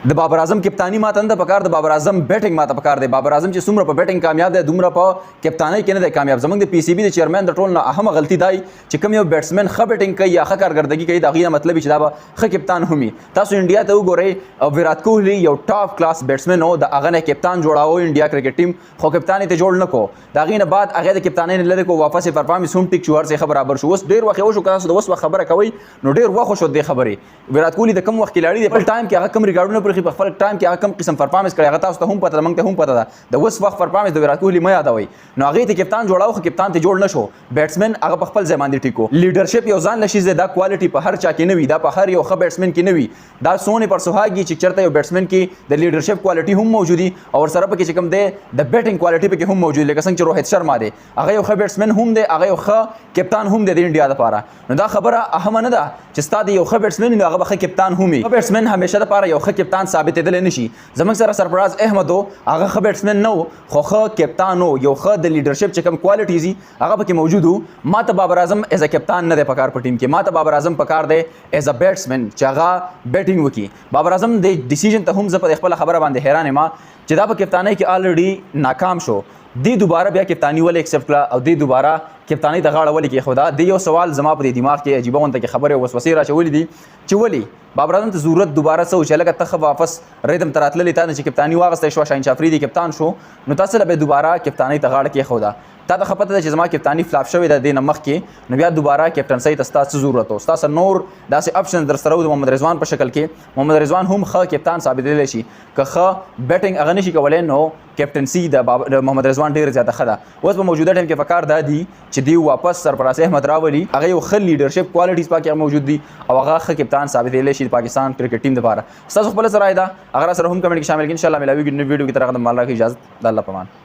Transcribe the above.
د بابر اعظم کپتانی ماته نه پکار د بابر اعظم بیټینګ ماته پکار دی بابر اعظم چې څومره په بیټینګ کامیاب دی دومره په کپتانی کې نه دی کامیاب زمونږ د پی سی بي د چیرمن د ټول نه اهمه غلطي دی چې کوم یو بیټسمن ښه بیټینګ کوي یا ښه کارکردګي کوي د هغې مطلب چې دا به ښه کپتان هم وي تاسو انډیا ته وګورئ ویرات کوهلي یو ټاپ کلاس بیټسمن و د هغه نه کپتان جوړاوه انډیا کرکټ ټیم خو کپتان یې ته جوړ نه کو د هغې نه بعد هغې د کپتانۍ نه لرې کو واپس یې پرفارمنس هم ټیک شو هر څه ښه برابر شو اوس ډېر وخت یې وشو که تاسو د اوس وخت خبره کوئ نو ډېر وخت وشو دې خبرې ویرات کوهلي د کوم وخت کلاړي دی خپل ټایم کې هغه کوم ریکارډونه پرېښي په خپل ټایم کې هغه کوم قسم پرفارمنس کړی هغه تاسو ته هم پته ده موږ ته هم پته ده د اوس وخت پرفارمنس د ویرات کوهلي مه یادوئ نو هغې ته کپتان جوړاو خو کپتان ته جوړ نه شو بیټسمن هغه په خپل ځای باندې ټیک و لیډرشپ یو ځان له شي دا کوالټي په هر چا کې نه وي دا په هر یو ښه بیټسمن کې نه وي دا سونې پر سوهاګي چې چېرته یو بیټسمن کې د لیډرشپ کوالټي هم موجودي او ورسره پکې چې کوم دی د بیټینګ کوالټي پکې هم موجود لکه څنګه چې روهت شرما دی هغه یو ښه بیټسمن هم دی هغه یو ښه کپتان هم دی د انډیا دپاره نو دا خبره اهمه نه ده چې ستا د یو ښه بیټسمن نو هغه به ښه کپتان هم وي ښه بیټسمن همیشه دپاره یو ښه کپتان ثابتېدلی نه شي زموږ سره سرفراز احمد و هغه ښه بیټسمن نه و خو ښه کپتان و یو ښه د لیډرشپ چې کوم کوالټیز دي هغه پکې موجود و ما ته بابر اعظم ایز ا کپتان نه دی پکار په ټیم کې ما ته بابر اعظم پکار دی ایز ا بیټسمن چې هغه بیټینګ وکړي بابر اعظم د ډیسیژن ته هم زه په خپله خبره باندې حیران یم چې دا په کپتانۍ کې آلریډي ناکام شو دی دوباره بیا کپتانی ولې ایکسپټ کړه او دی دوباره کپتانی ته غاړه ولې کېښوده دی یو سوال زما په دماغ کې عجیبه غونته کې خبرې او وسوسې راچولې دي چې ولې بابر اعظم ته ضرورت دوباره څه و چې لکه ته ښه واپس ریدم ته راتللې تا نه چې کپتاني واغستی شوه شاهین شافریدي کپتان شو نو تاسو له به دوباره کپتانۍ ته غاړه کېښوده تا ته ښه پته ده چې زما کپتاني فلاپ شوې ده دې نه مخکې نو بیا دوباره کپټنسۍ ته ستا څه ضرورت و ستا سره نور داسې اپشن در سره و د محمد رضوان په شکل کې محمد رضوان هم ښه کپتان ثابتېدلی شي که ښه بیټینګ هغه نشي کولی نو کپټنسي د محمد رضوان ډېره زیاته ښه ده اوس په موجوده ټایم کې پکار دا دي چې دی واپس سرفراز احمد راولي هغه یو ښه لیډرشپ کوالټیز پکې موجود دي او هغه ښه کپتان ثابتېدلی شي د پاکستان کرکټ ټیم دپاره ستاسو خپله څه رایه ده هغه را سره هم کمنټ کې شامل کړئ انشاءالله ملاویږو نوي ویډیو کې تر هغه د مال راکړئ اجازت د الله په امان